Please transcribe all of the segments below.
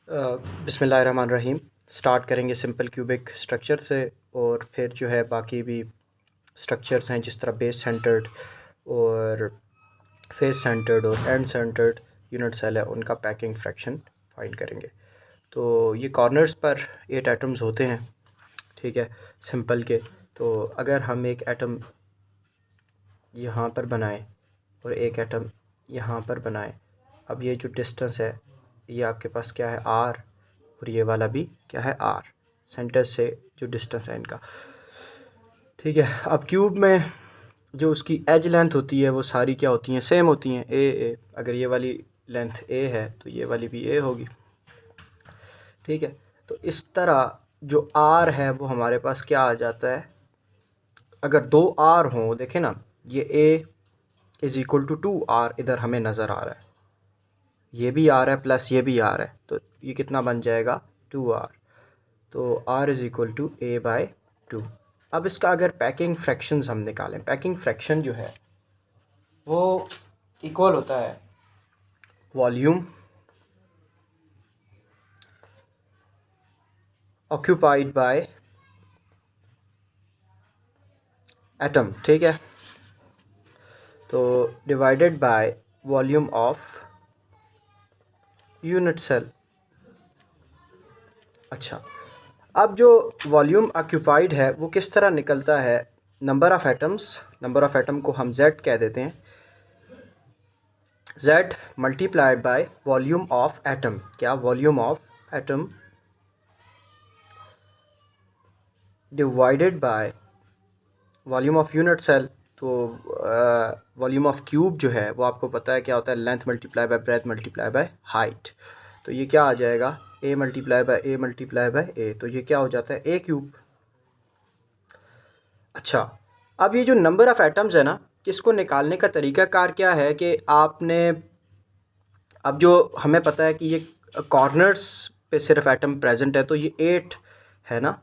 बिस्मिल्लाहिर्रहमानिर्रहीम। स्टार्ट करेंगे simple cubic structure से और फिर जो है बाकी भी स्ट्रक्चर्स हैं जिस तरह बेस सेंटर्ड और फेस सेंटर्ड और एंड सेंटर्ड यूनिट सेल है, उनका पैकिंग फ्रैक्शन फाइंड करेंगे। तो ये कॉर्नर्स पर 8 एटम्स होते हैं, ठीक है, सिंपल के। तो अगर हम एक एटम यहाँ पर बनाएं और एक एटम यहाँ पर बनाएं, अब ये जो डिस्टेंस है ये आपके पास क्या है, आर, और ये वाला भी क्या है, आर, सेंटर से जो डिस्टेंस है इनका, ठीक है। अब क्यूब में जो उसकी एज लेंथ होती है वो सारी क्या होती हैं, सेम होती हैं, ए। अगर ये वाली लेंथ ए है तो ये वाली भी ए होगी, ठीक है। तो इस तरह जो आर है वो हमारे पास क्या आ जाता है, अगर दो आर हों, देखें ना, ये A is equal to 2r इधर हमें नज़र आ रहा है, ये भी आर है प्लस ये भी आर है, तो ये कितना बन जाएगा, 2r। तो r is equal to a by 2। अब इसका अगर पैकिंग फ्रैक्शंस हम निकालें, पैकिंग फ्रैक्शन जो है वो इक्वल होता है वॉल्यूम ऑक्यूपाइड बाय एटम, ठीक है, तो divided by volume of unit cell. अच्छा, अब जो वॉल्यूम ऑक्यूपाइड है वो किस तरह निकलता है, number of atoms, number of atom को हम z कह देते हैं, z multiplied by volume of atom, क्या, volume of atom divided by volume of unit cell. तो वॉल्यूम ऑफ क्यूब जो है वो आपको पता है क्या होता है, length multiply by breadth multiply by height. तो ये क्या आ जाएगा, a multiply by a multiply by a, तो ये क्या हो जाता है, a क्यूब। अच्छा, अब ये जो नंबर ऑफ़ एटम्स है ना, इसको निकालने का तरीक़ाकार क्या है कि आपने, अब जो हमें पता है कि ये कॉर्नर्स पे सिर्फ एटम प्रेजेंट है, तो ये 8 है ना,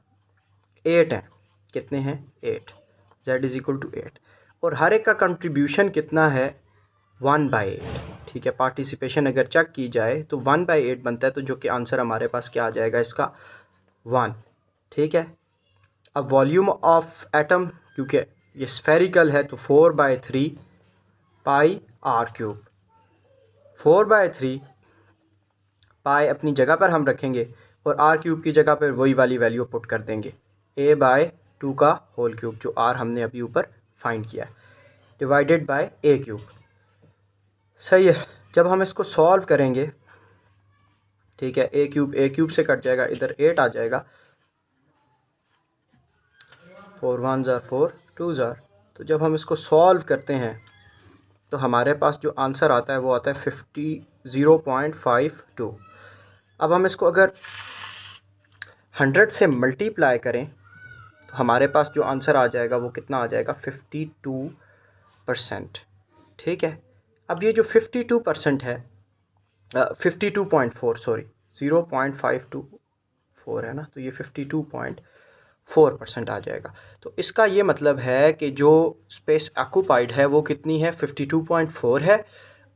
8 हैं, कितने हैं, 8, z इज़ इक्वल टू 8, और हर एक का कंट्रीब्यूशन कितना है, 1/8, ठीक है। पार्टिसिपेशन अगर चेक की जाए तो 1/8 बनता है, तो जो कि आंसर हमारे पास क्या आ जाएगा इसका, 1, ठीक है। अब वॉल्यूम ऑफ एटम, क्योंकि ये स्फेरिकल है, तो 4/3 पाई आर क्यूब, 4/3 पाई अपनी जगह पर हम रखेंगे और आर क्यूब की जगह पर वही वाली वैल्यू पुट कर देंगे, a/2 का होल क्यूब, जो आर हमने अभी ऊपर फाइंड किया है, डिवाइडेड बाय a क्यूब। सही है, जब हम इसको सॉल्व करेंगे, ठीक है, a क्यूब से कट जाएगा, इधर 8 आ जाएगा, 4 1 ज़ार 4 2 ज़ार। तो जब हम इसको सॉल्व करते हैं तो हमारे पास जो आंसर आता है वो आता है 0.52। अब हम इसको अगर 100 से मल्टीप्लाई करें तो हमारे पास जो आंसर आ जाएगा वो कितना आ जाएगा, 52%, ठीक है। अब ये जो 52% है, 52.4, सॉरी, 0.524 है ना, तो ये 52.4% आ जाएगा। तो इसका ये मतलब है कि जो स्पेस ऑक्यूपाइड है वो कितनी है, 52.4 है,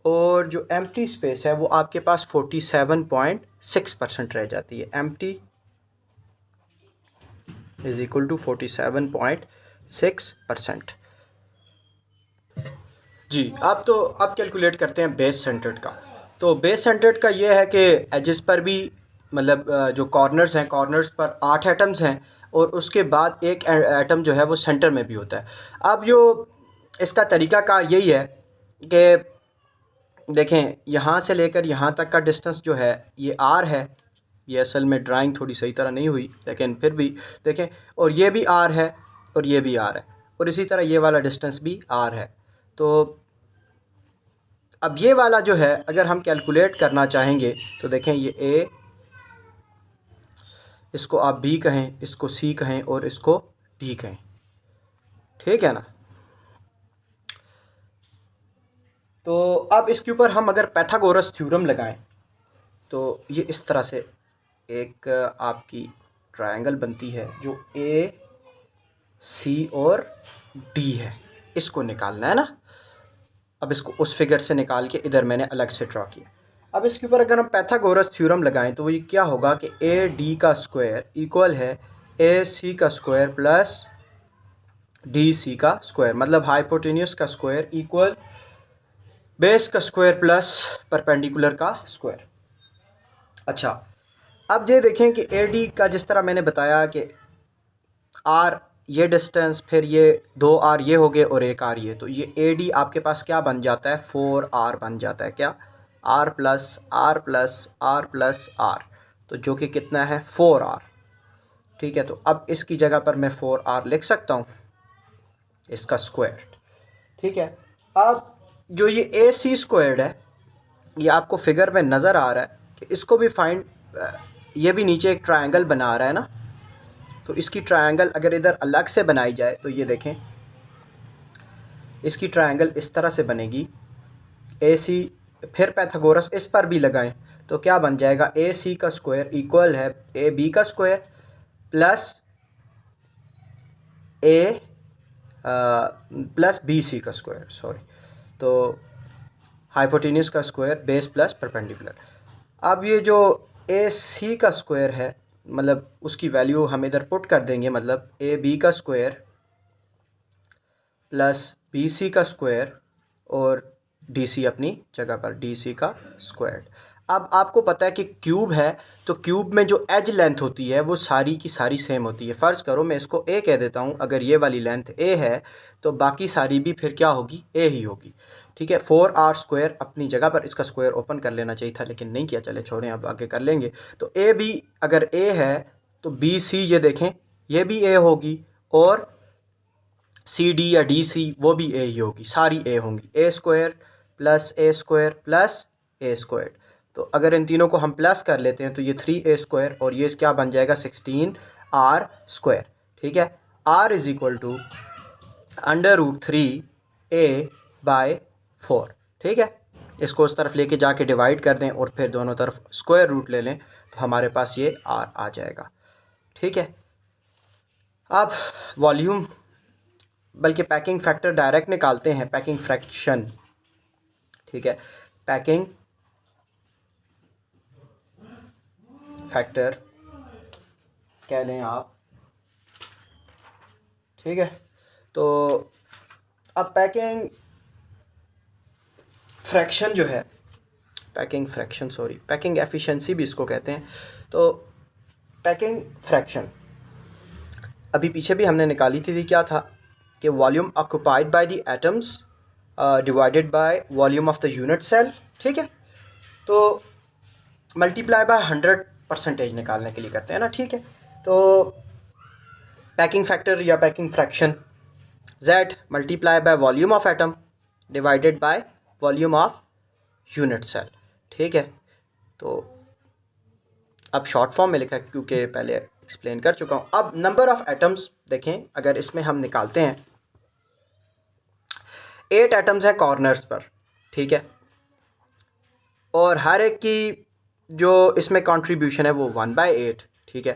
और जो एम्प्टी स्पेस है वो आपके पास 47.6% रह जाती है। Empty is equal to 47.6%। जी, अब कैलकुलेट करते हैं बेस सेंटर्ड का। तो बेस सेंटर्ड का ये है कि एजेस पर भी, मतलब जो कॉर्नर्स हैं, कॉर्नर्स पर 8 एटम्स हैं, और उसके बाद एक एटम जो है वो सेंटर में भी होता है। अब जो इसका तरीक़ाकार यही है कि देखें, यहाँ से लेकर यहाँ तक का डिस्टेंस जो है ये आर है, ये असल में ड्राइंग थोड़ी सही तरह नहीं हुई लेकिन फिर भी देखें, और ये भी आर है और ये भी आर है, और इसी तरह ये वाला डिस्टेंस भी आर है। तो अब ये वाला जो है अगर हम कैलकुलेट करना चाहेंगे तो देखें, ये ए, इसको आप बी कहें, इसको सी कहें और इसको डी कहें, ठीक है ना। तो अब इसके ऊपर हम अगर पाइथागोरस थ्योरम लगाएं तो ये इस तरह से एक आपकी ट्रायंगल बनती है जो ए, सी और डी है, इसको निकालना है ना। अब इसको उस फिगर से निकाल के इधर मैंने अलग से ड्रा किया। अब इसके ऊपर अगर हम पाइथागोरस थ्योरम लगाएं तो वो ये क्या होगा कि ए डी का स्क्वायर इक्वल है ए सी का स्क्वायर प्लस डी सी का स्क्वायर, मतलब हाइपोटेन्यूस का स्क्वायर इक्वल बेस का स्क्वायर प्लस परपेंडिकुलर का स्क्वायर। अच्छा, अब ये देखें कि ए डी का जिस तरह मैंने बताया कि आर ये डिस्टेंस, फिर ये 2 आर ये हो गए और 1 आर ये, तो ये ए डी आपके पास क्या बन जाता है, 4 आर बन जाता है। क्या, R plus R plus R plus R, तो जो कि कितना है 4 आर। ठीक है, तो अब इसकी जगह पर मैं 4 आर लिख सकता हूँ, इसका स्क्वायर। ठीक है, अब जो ये ए सी स्क्वायर्ड है, ये आपको फिगर में नज़र आ रहा है कि इसको भी फाइंड, ये भी नीचे एक ट्रायंगल बना रहा है ना, तो इसकी ट्रायंगल अगर इधर अलग से बनाई जाए तो ये देखें, इसकी ट्रायंगल इस तरह से बनेगी ए सी, फिर पाइथागोरस इस पर भी लगाएं तो क्या बन जाएगा, ए सी का स्क्वायर इक्वल है ए बी का स्क्वायर प्लस ए प्लस बी सी का स्क्वायर, सॉरी, तो हाइपोटेन्यूस का स्क्वायर बेस प्लस परपेंडिकुलर। अब ये जो ए सी का स्क्वायर है, मतलब उसकी वैल्यू हम इधर पुट कर देंगे, मतलब ए बी का स्क्वायर प्लस बी सी का स्क्वायर और डी सी अपनी जगह पर डी सी का स्क्वायर। अब आपको पता है कि क्यूब है, तो क्यूब में जो एज लेंथ होती है वो सारी की सारी सेम होती है। फ़र्ज़ करो मैं इसको ए कह देता हूँ, अगर ये वाली लेंथ ए है तो बाकी सारी भी फिर क्या होगी, ए ही होगी। ठीक है, 4 आर स्क्वायर अपनी जगह पर, इसका स्क्वायर ओपन कर लेना चाहिए था लेकिन नहीं किया, चले छोड़ें, अब आगे कर लेंगे। तो ए बी अगर ए है तो बी सी ये देखें ये भी ए होगी, और सी डी या डी सी वो भी ए ही होगी, सारी ए होंगी, ए स्क्वायर प्लस ए स्क्वायर प्लस ए स्क्वायर। तो अगर इन तीनों को हम प्लस कर लेते हैं तो ये 3 a स्क्वायर और ये क्या बन जाएगा 16 r स्क्वायर। ठीक है, r is equal to √3a/4। ठीक है, इसको उस तरफ लेके जाके डिवाइड कर दें और फिर दोनों तरफ स्क्वायर रूट ले लें तो हमारे पास ये r आ जाएगा। ठीक है, अब वॉल्यूम, बल्कि पैकिंग फैक्टर डायरेक्ट निकालते हैं, पैकिंग फ्रैक्शन। ठीक है, पैकिंग फैक्टर कह लें आप। ठीक है, तो अब पैकिंग फ्रैक्शन जो है, packing fraction sorry packing efficiency भी इसको कहते हैं। तो पैकिंग फ्रैक्शन अभी पीछे भी हमने निकाली थी, क्या था कि volume occupied by the atoms divided by volume of the unit cell. ठीक है, तो मल्टीप्लाई बाय 100% निकालने के लिए करते हैं ना। ठीक है, तो पैकिंग फैक्टर या packing fraction Z multiply by volume of atom divided by volume of unit cell. ठीक है, तो अब शॉर्ट फॉर्म में लिखा है क्योंकि पहले एक्सप्लेन कर चुका हूँ। अब नंबर ऑफ एटम्स देखें, अगर इसमें हम निकालते हैं 8 एटम्स है कॉर्नर्स पर। ठीक है, और हर एक की जो इसमें कंट्रीब्यूशन है वो 1/8। ठीक है,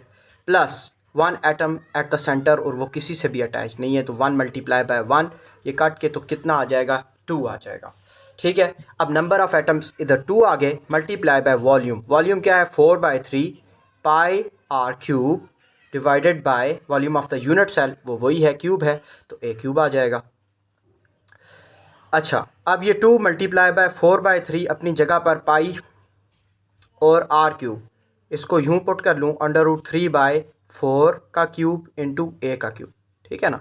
plus 1 atom at the centre और वो किसी से भी अटैच नहीं है, तो 1 मल्टीप्लाई बाय 1, ये काट के तो कितना आ जाएगा, 2 आ जाएगा। ठीक है, अब नंबर ऑफ़ एटम्स इधर 2 आ गए, मल्टीप्लाई बाय वॉल्यूम, वॉल्यूम क्या है 4/3 pi r cube divided by volume of the unit cell, वो वही है क्यूब है, तो ए क्यूब आ जाएगा। अच्छा, अब ये 2 मल्टीप्लाई बाय 4/3 अपनी जगह पर पाई और आर क्यूब, इसको यूँ पुट कर लूँ √3/4 का क्यूब इंटू ए का क्यूब। ठीक है ना,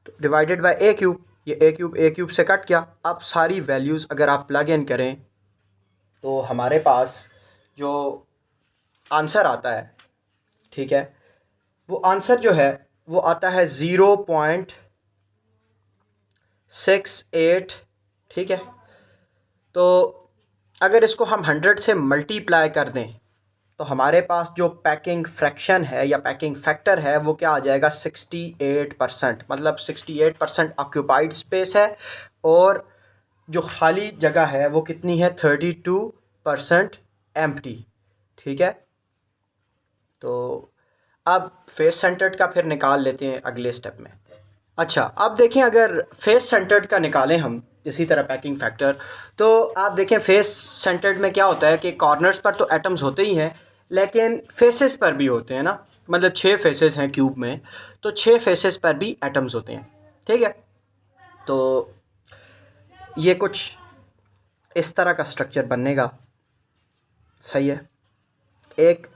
तो डिवाइडेड बाय ए क्यूब, ये ए क्यूब से कट गया। अब सारी वैल्यूज़ अगर आप प्लग इन करें तो हमारे पास जो आंसर आता है, ठीक है, वो आंसर जो है वो आता है 0.68। ठीक है, तो अगर इसको हम 100 से मल्टीप्लाई कर दें तो हमारे पास जो पैकिंग फ्रैक्शन है या पैकिंग फैक्टर है वो क्या आ जाएगा 68%, मतलब 68% ऑक्यूपाइड स्पेस है और जो खाली जगह है वो कितनी है 32% एम्प्टी। ठीक है, तो अब फेस सेंटर्ड का फिर निकाल लेते हैं अगले स्टेप में। अच्छा, अब देखें अगर फेस सेंटर्ड का निकालें हम इसी तरह पैकिंग फैक्टर, तो आप देखें फेस सेंटर्ड में क्या होता है कि कॉर्नर्स पर तो एटम्स होते ही हैं, लेकिन फेसेस पर भी होते हैं ना, मतलब 6 फेसेस हैं क्यूब में, तो 6 फेसेस पर भी एटम्स होते हैं। ठीक है, तो ये कुछ इस तरह का स्ट्रक्चर बनेगा। सही है, एक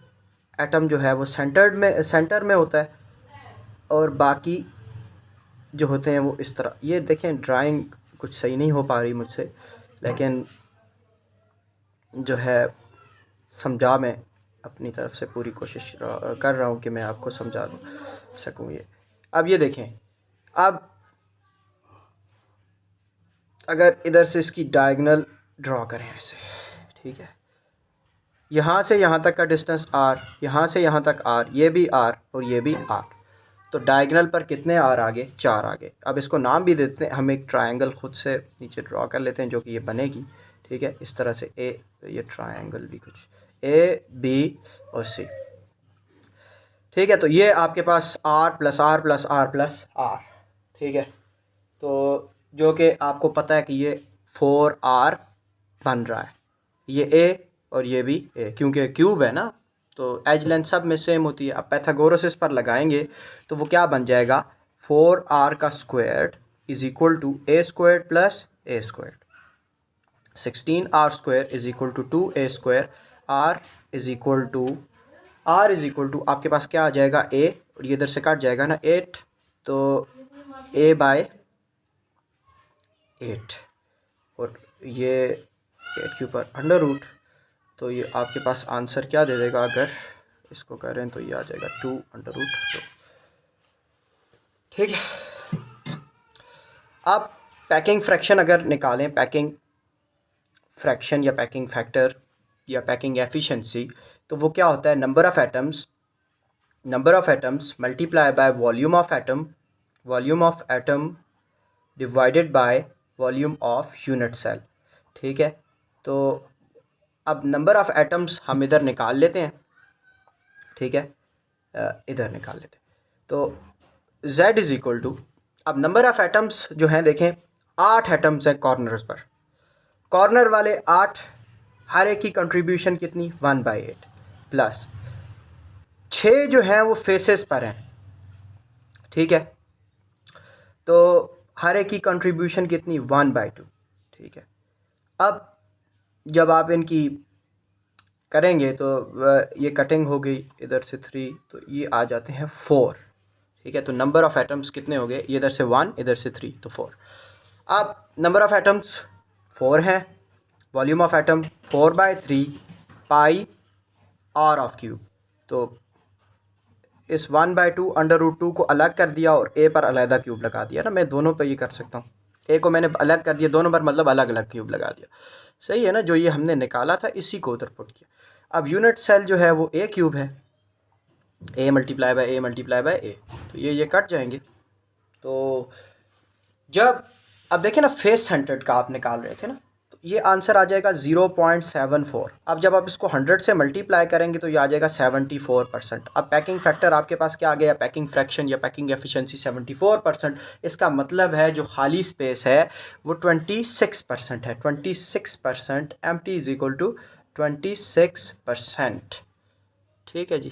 एटम जो है वो सेंटर में होता है और बाकी जो होते हैं वो इस तरह। ये देखें ड्राइंग कुछ सही नहीं हो पा रही मुझसे, लेकिन जो है समझा मैं अपनी तरफ से पूरी कोशिश कर रहा हूँ कि मैं आपको समझा सकूँ ये। अब ये देखें, अब अगर इधर से इसकी डायगोनल ड्रॉ करें ऐसे, ठीक है, यहाँ से यहाँ तक का डिस्टेंस r, यहाँ से यहाँ तक r, ये भी r और ये भी r, तो डायगोनल पर कितने r आगे? 4 आगे। अब इसको नाम भी देते हैं, हम एक ट्रायंगल खुद से नीचे ड्रॉ कर लेते हैं जो कि ये बनेगी। ठीक है, इस तरह से ये ट्रायंगल भी कुछ a b और c। ठीक है, तो ये आपके पास r plus R plus R plus R. ठीक है, तो जो कि आपको पता है कि ये 4r बन रहा है, ये a और ये भी a, क्योंकि क्यूब है ना, तो एज लेंथ सब में सेम होती है। अब पैथागोरस इस पर लगाएंगे तो वो क्या बन जाएगा? 4r का square is equal to a square plus a square. 16r square is equal to 2a square. r is equal to आपके पास क्या आ जाएगा? a, और ये इधर से कट जाएगा ना 8, तो a बाय 8 और ये 8 के ऊपर अंडर रूट, तो ये आपके पास आंसर क्या दे देगा? अगर इसको करें तो ये आ जाएगा 2 अंडर रूट 2। ठीक है, अब पैकिंग फ्रैक्शन अगर निकालें, पैकिंग फ्रैक्शन या पैकिंग फैक्टर या पैकिंग एफिशिएंसी, तो वो क्या होता है? Number of atoms multiply by volume of atom divided by volume of unit cell. ठीक है, तो अब नंबर ऑफ़ एटम्स हम इधर निकाल लेते हैं। ठीक है, इधर निकाल लेते हैं, तो z इज़ इक्वल टू, अब नंबर ऑफ़ एटम्स जो हैं देखें 8 एटम्स हैं कॉर्नर्स पर, कॉर्नर वाले 8, हर एक की कंट्रीब्यूशन कितनी? 1/8 प्लस 6 जो हैं वो फेसेस पर हैं। ठीक है, तो हर एक की कंट्रीब्यूशन कितनी? 1/2। ठीक है, अब जब आप इनकी करेंगे तो ये कटिंग हो गई इधर से 3, तो ये आ जाते हैं 4। ठीक है, तो नंबर ऑफ़ एटम्स कितने हो गए? ये इधर से 1, इधर से 3, तो 4। अब नंबर ऑफ़ एटम्स 4 हैं, volume of atom 4/3 pi r of cube, तो इस 1/2 अंडर रूट 2 को अलग कर दिया और a पर अलहदा क्यूब लगा दिया ना। मैं दोनों पर ये कर सकता हूँ, a को मैंने अलग कर दिया, दोनों पर मतलब अलग अलग क्यूब लगा दिया। सही है ना, जो ये हमने निकाला था इसी को उधर पुट किया। अब यूनिट सेल जो है वो a क्यूब है, a मल्टीप्लाई बाय a, तो ये कट जाएंगे। तो जब अब देखें ना फेस सेंटर्ड का आप निकाल रहे थे ना, तो ये आंसर आ जाएगा 0.74। अब जब आप इसको 100 से मल्टीप्लाई करेंगे तो ये आ जाएगा 74%। अब पैकिंग फैक्टर आपके पास क्या आ गया? पैकिंग फ्रैक्शन या पैकिंग एफिशिएंसी 74%। इसका मतलब है जो खाली स्पेस है वो 26% है। 26% एम्प्टी इज इक्वल टू 26%। ठीक है जी।